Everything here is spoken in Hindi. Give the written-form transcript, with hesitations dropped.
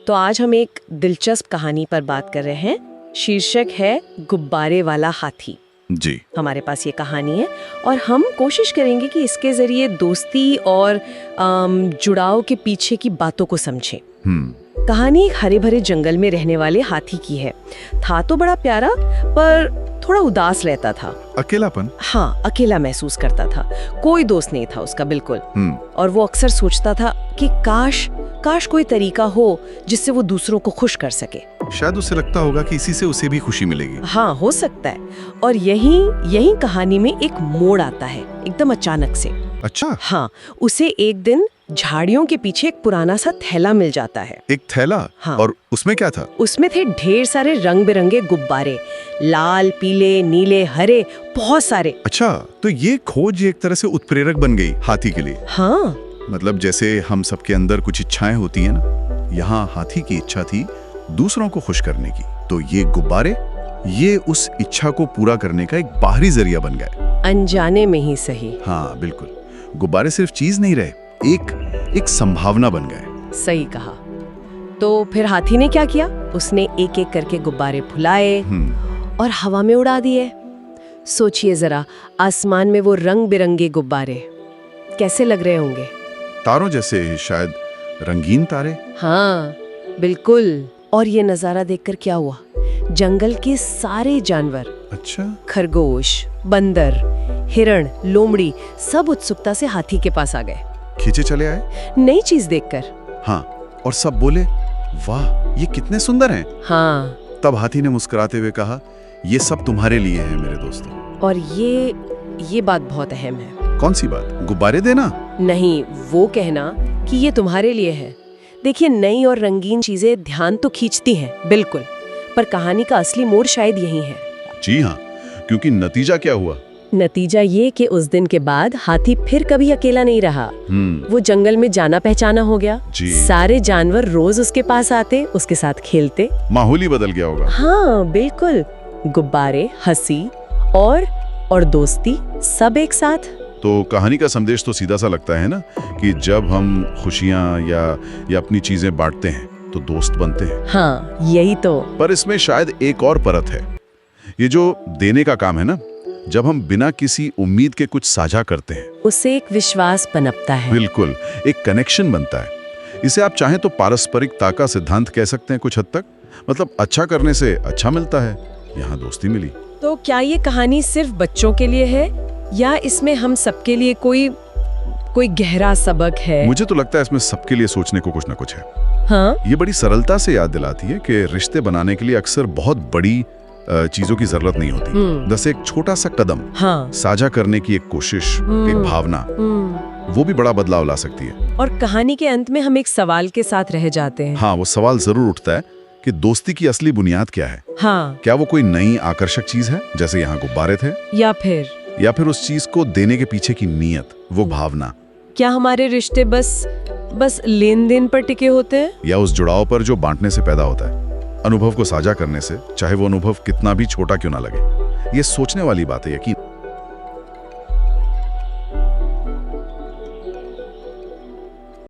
तो आज हम एक दिलचस्प कहानी पर बात कर रहे हैं। शीर्षक है गुब्बारे वाला हाथी। जी। हमारे पास ये कहानी है और हम कोशिश करेंगे कि इसके जरिए दोस्ती और जुड़ाव के पीछे की बातों को समझें। कहानी एक हरे भरे जंगल में रहने वाले हाथी की है। था तो बड़ा प्यारा, पर थोड़ा उदास रहता था। अकेलापन? हाँ, अकेला महसूस करता था। कोई दोस्त नहीं था उसका, बिल्कुल। और वो अक्सर सोचता था कि काश कोई तरीका हो जिससे वो दूसरों को खुश कर सके। शायद उसे लगता होगा कि इसी से उसे भी खुशी मिलेगी। हाँ, हो सकता है। और यही कहानी में एक मोड़ आता है, एकदम अचानक से। अच्छा। हाँ, उसे एक दिन झाड़ियों के पीछे एक पुराना सा थैला मिल जाता है। एक थैला? हाँ। और उसमें क्या था? उसमें थे ढेर सारे रंग बिरंगे गुब्बारे, लाल, पीले, नीले, हरे, बहुत सारे। अच्छा, तो ये खोज एक तरह से उत्प्रेरक बन गई हाथी के लिए। हाँ, मतलब जैसे हम सबके अंदर कुछ इच्छाएं होती हैं ना, यहाँ हाथी की इच्छा थी दूसरों को खुश करने की। तो ये गुब्बारे, ये उस इच्छा को पूरा करने का एक बाहरी जरिया बन गए। अनजाने में ही सही। हाँ बिल्कुल, गुब्बारे सिर्फ चीज नहीं रहे, एक संभावना बन गए। सही कहा। तो फिर हाथी ने क्या किया? उसने एक एक करके गुब्बारे फुलाए और हवा में उड़ा दिए। सोचिए जरा, आसमान में वो रंग बिरंगे गुब्बारे कैसे लग रहे होंगे? तारों जैसे, शायद रंगीन तारे। हाँ बिल्कुल। और ये नजारा देखकर क्या हुआ? जंगल के सारे जानवर, अच्छा, खरगोश, बंदर, हिरण, लोमड़ी, सब उत्सुकता से हाथी के पास आ गए। खींचे चले आए नई चीज देखकर। हाँ, और सब बोले वाह, ये कितने सुंदर हैं। हाँ। तब हाथी ने मुस्कुराते हुए कहा, ये सब तुम्हारे लिए है मेरे दोस्तों। और ये बात बहुत अहम है। कौन सी बात? गुब्बारे देना? नहीं, वो कहना कि ये तुम्हारे लिए है। देखिए, नई और रंगीन चीजें ध्यान तो खींचती हैं, बिल्कुल, पर कहानी का असली मोड़ शायद यही है। जी हाँ, क्योंकि नतीजा क्या हुआ? नतीजा ये कि उस दिन के बाद हाथी फिर कभी अकेला नहीं रहा। वो जंगल में जाना पहचाना हो गया। सारे जानवर रोज उसके पास आते, उसके साथ खेलते। माहौल ही बदल गया होगा। हाँ बिल्कुल, गुब्बारे, हंसी और दोस्ती, सब एक साथ। तो कहानी का संदेश तो सीधा सा लगता है ना, कि जब हम खुशियाँ या अपनी चीजें बांटते हैं तो दोस्त बनते हैं। हाँ, यही तो। पर इसमें शायद एक और परत है। ये जो देने का काम है ना, जब हम बिना किसी उम्मीद के कुछ साझा करते हैं, उससे एक विश्वास पनपता है। बिल्कुल, एक कनेक्शन बनता है। इसे आप चाहें तो पारस्परिकता का सिद्धांत कह सकते हैं कुछ हद तक। मतलब अच्छा करने से अच्छा मिलता है, यहाँ दोस्ती मिली। तो क्या ये कहानी सिर्फ बच्चों के लिए है या इसमें हम सबके लिए कोई गहरा सबक है? मुझे तो लगता है इसमें सबके लिए सोचने को कुछ ना कुछ है। हाँ? ये बड़ी सरलता से याद दिलाती है कि रिश्ते बनाने के लिए अक्सर बहुत बड़ी चीजों की जरूरत नहीं होती। जैसे एक छोटा सा कदम, हाँ, साझा करने की एक कोशिश, एक भावना, वो भी बड़ा बदलाव ला सकती है। और कहानी के अंत में हम एक सवाल के साथ रह जाते हैं। हाँ, वो सवाल जरूर उठता है कि दोस्ती की असली बुनियाद क्या है? हाँ। क्या वो कोई नई आकर्षक चीज है, जैसे यहाँ गुब्बारे थे, या फिर उस चीज को देने के पीछे की नीयत, वो भावना? क्या हमारे रिश्ते बस लेन देन पर टिके होते हैं, या उस जुड़ाव पर जो बांटने से पैदा होता है, अनुभव को साझा करने से, चाहे वो अनुभव कितना भी छोटा क्यों ना लगे? ये सोचने वाली बात है, यकीन।